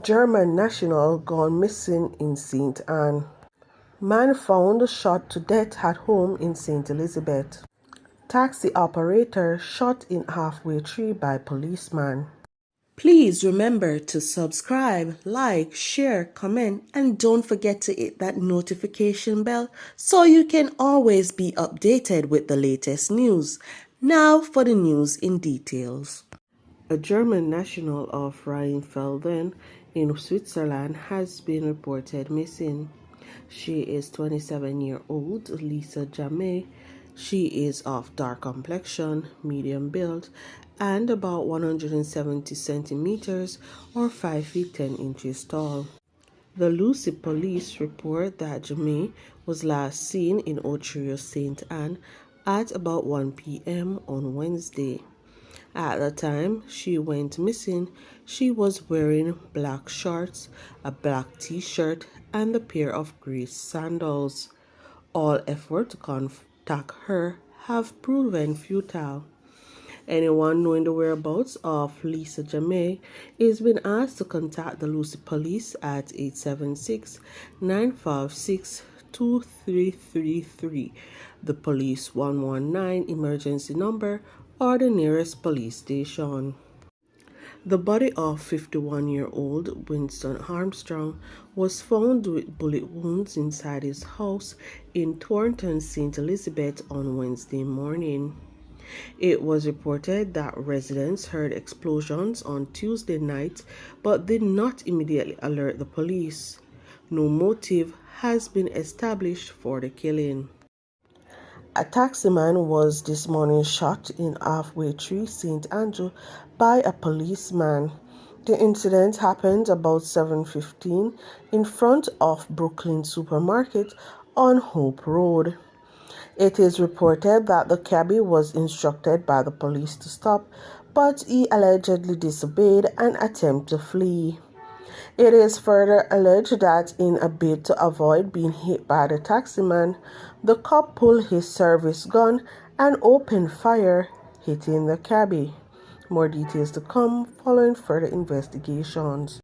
German national gone missing in St. Anne. Man found shot to death at home in St. Elizabeth. Taxi operator shot in halfway tree by policeman. Please remember to subscribe, like, share, comment, and don't forget to hit that notification bell so you can always be updated with the latest news. Now for the news in details. A German national of Rheinfelden in Switzerland has been reported missing. She is 27-year-old Lisa Jamay. She is of dark complexion, medium build, and about 170 centimeters or 5 feet 10 inches tall. The Lucy police report that Jamay was last seen in Otrio St. Anne at about 1 p.m. on Wednesday. At the time she went missing, she was wearing black shorts, a black t-shirt, and a pair of gray sandals. All efforts to contact her have proven futile. Anyone knowing the whereabouts of Lisa Jamay is being asked to contact the Lucy police at 876-956-2333, the police 119 emergency number, or the nearest police station. The body of 51-year-old Winston Armstrong was found with bullet wounds inside his house in Thornton, St. Elizabeth on Wednesday morning. It was reported that residents heard explosions on Tuesday night but did not immediately alert the police. No motive has been established for the killing. A taximan was this morning shot in halfway tree St. Andrew by a policeman. The incident happened about 7:15 in front of Brooklyn Supermarket on Hope Road. It is reported that the cabbie was instructed by the police to stop, but he allegedly disobeyed and attempted to flee. It is further alleged that in a bid to avoid being hit by the taximan, the cop pulled his service gun and opened fire, hitting the cabbie. More details to come following further investigations.